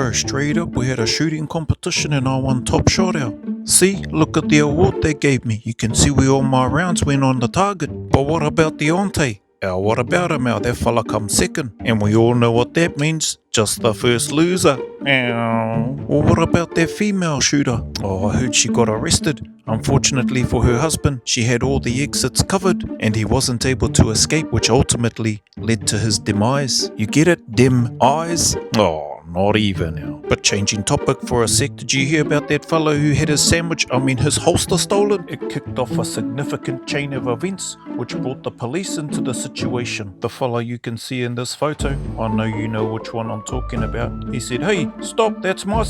bro, straight up, we had a shooting competition and I won top shot out. See, look at the award they gave me. You can see where all my rounds went on the target. But what about the ante? What about him? That fella come second. And we all know what that means. Just the first loser. Well, what about that female shooter? Oh, I heard she got arrested. Unfortunately for her husband, she had all the exits covered and he wasn't able to escape, which ultimately led to his demise. You get it? Dim eyes? Oh, not even now. But changing topic for a sec, did you hear about that fellow who had his holster stolen? It kicked off a significant chain of events which brought the police into the situation. The fellow you can see in this photo, I know you know which one I'm talking about. He said, "Hey, stop, that's my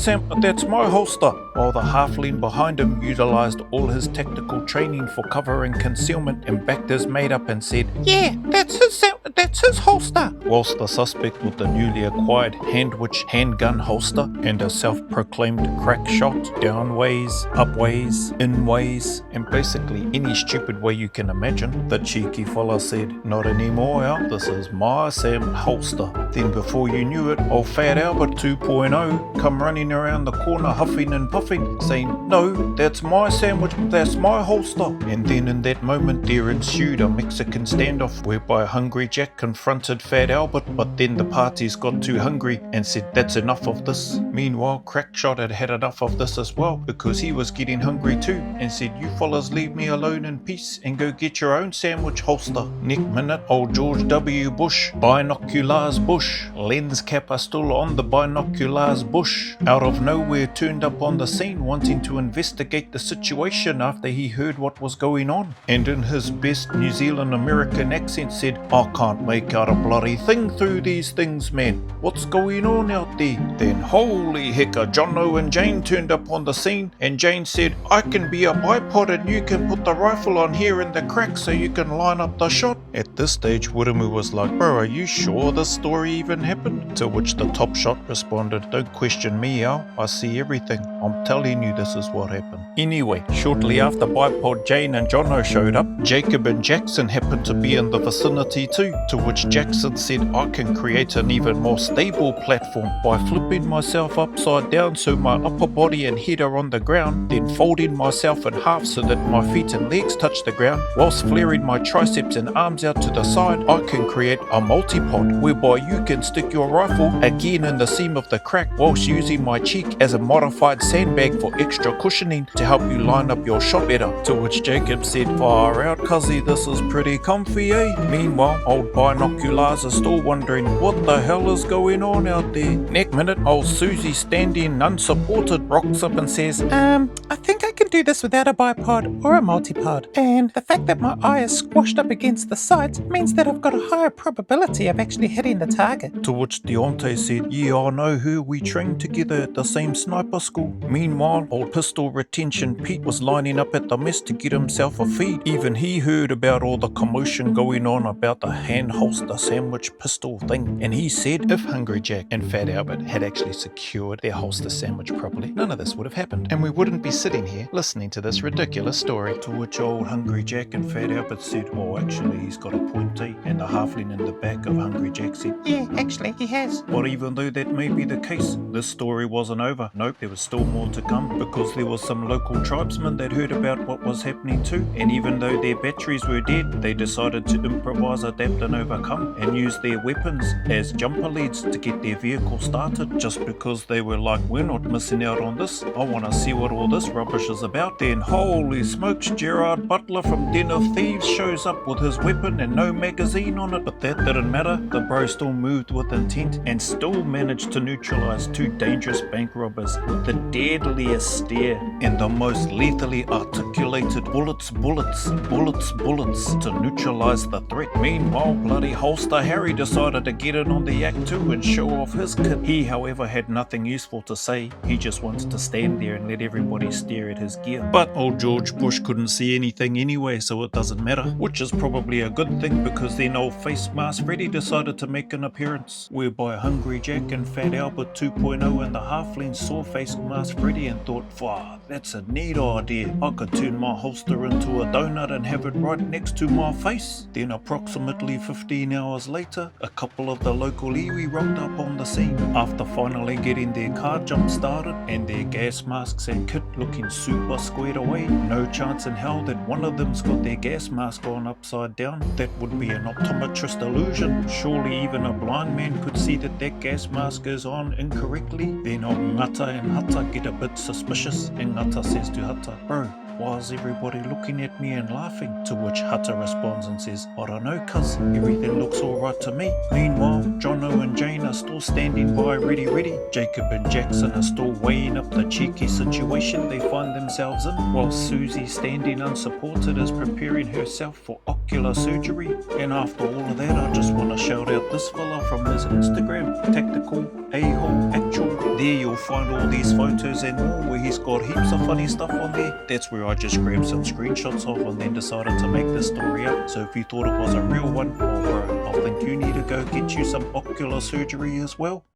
holster." While the halfling behind him utilized all his tactical training for cover and concealment and backed his mate up and said, "Yeah, that's his holster." Whilst the suspect with the newly acquired Sandwhich handgun holster and a self-proclaimed crack shot, downways, upways, inways, and basically any stupid way you can imagine, the cheeky fella said, "Not anymore, Al, this is my Sam holster." Then before you knew it, old Fat Albert 2.0 come running around the corner huffing and puffing, saying, "No, that's my sandwich, that's my holster." And then in that moment there ensued a Mexican standoff whereby Hungry Jack confronted Fat Albert, but then the parties got too hungry and said, "That's enough of this." Meanwhile, Crackshot had enough of this as well because he was getting hungry too and said, "You fellas leave me alone in peace and go get your own sandwich holster." Next minute, old George W. Bush, binoculars Bush, lens capper still on the binoculars Bush, out of nowhere turned up on the scene wanting to investigate the situation after he heard what was going on. And in his best New Zealand American accent said, "I can't make out a bloody thing through these things, man. What's going on out there?" Then holy hecka, Jono and Jane turned up on the scene and Jane said, "I can be a bipod and you can put the rifle on here in the crack so you can line up the shot." At this stage, Wiremu was like, "Bro, are you sure this story even happened?" To which the top shot responded, "Don't question me, Al. I see everything. I'm telling you this is what happened." Anyway, shortly after Bipod Jane and Jono showed up, Jacob and Jackson happened to be in the vicinity too, to which Jackson said, "I can create an even more stable platform by flipping myself upside down so my upper body and head are on the ground, then folding myself in half so that my feet and legs touch the ground, whilst flaring my triceps and arms out to the side. I can create a multi-pod whereby you can stick your rifle again in the seam of the crack whilst using my cheek as a modified sandbag for extra cushioning to help you line up your shot better." To which Jacob said, "Far out, cuzzy, this is pretty comfy, eh?" Meanwhile, old binoculars are still wondering what the hell is going on out there. Next minute, old Susie, standing unsupported, rocks up and says, I think I can do this without a bipod or a multipod. And the fact that my eye is squashed up against the sight means that I've got a higher probability of actually hitting the target." To which Deontay said, "Yeah, I know her. We trained together at the same sniper school." Meanwhile, old pistol retention Pete was lining up at the mess to get himself a feed. Even he heard about all the commotion going on about the hand holster sandwich pistol thing. And he said if Hungry Jack and Fat Albert had actually secured their holster sandwich properly, none of this would have happened. And we wouldn't be sitting here listening to this ridiculous story. To which old Hungry Jack and Fat Albert said, "Oh, actually, he's got a point, eh?" And the halfling in the back of Hungry Jack said, "Yeah, actually, he has." But even though that may be the case, this story wasn't over. Nope, there was still more to come because there was some local tribesmen that heard about what was happening too. And even though their batteries were dead, they decided to improvise, adapt and overcome and use their weapons as jumper leads to get their vehicle started, just because they were like, "We're not missing out on this. I want to see what all this rubbish is about." Then holy smokes, Gerard Butler from Den of Thieves shows up with his weapon and no magazine on it. But that didn't matter. The bro still moved with intent and still managed to neutralize two dangerous bank robbers with the deadliest stare and the most lethally articulated bullets to neutralize the threat. Meanwhile, bloody holster Harry decided to get in on the act too and show off his kit. He, however, had nothing useful to say. He just wanted to stand there and let everybody stare at his gear. But old George Bush couldn't see anything anyway, so it doesn't matter. matter, which is probably a good thing because then old face mask Freddy decided to make an appearance, whereby Hungry Jack and Fat Albert 2.0 and the halflings saw face mask Freddy and thought, wow, that's a neat idea. I could turn my holster into a donut and have it right next to my face. Then approximately 15 hours later, a couple of the local iwi rocked up on the scene after finally getting their car jump started and their gas masks and kit looking super squared away. No chance in hell that one of them's got their gas mask on upside down. That would be an optometrist illusion. Surely even a blind man could see that that gas mask is on incorrectly. Then old Ngata and Hata get a bit suspicious and Ngata says to Hata, bro, why is everybody looking at me and laughing? To which Hata responds and says, I don't know cuz, everything looks alright to me. Meanwhile, Jono and Jane are still standing by ready. Jacob and Jackson are still weighing up the cheeky situation they find themselves in, while Susie standing unsupported is preparing herself for ocular surgery. And after all of that, I just want to shout out this fella from his Instagram, Tactical A-hole Actual. There you'll find all these photos and more where he's got heaps of funny stuff on there. That's where I just grabbed some screenshots of and then decided to make this story up. So if you thought it was a real one, well bro, I think you need to go get you some ocular surgery as well.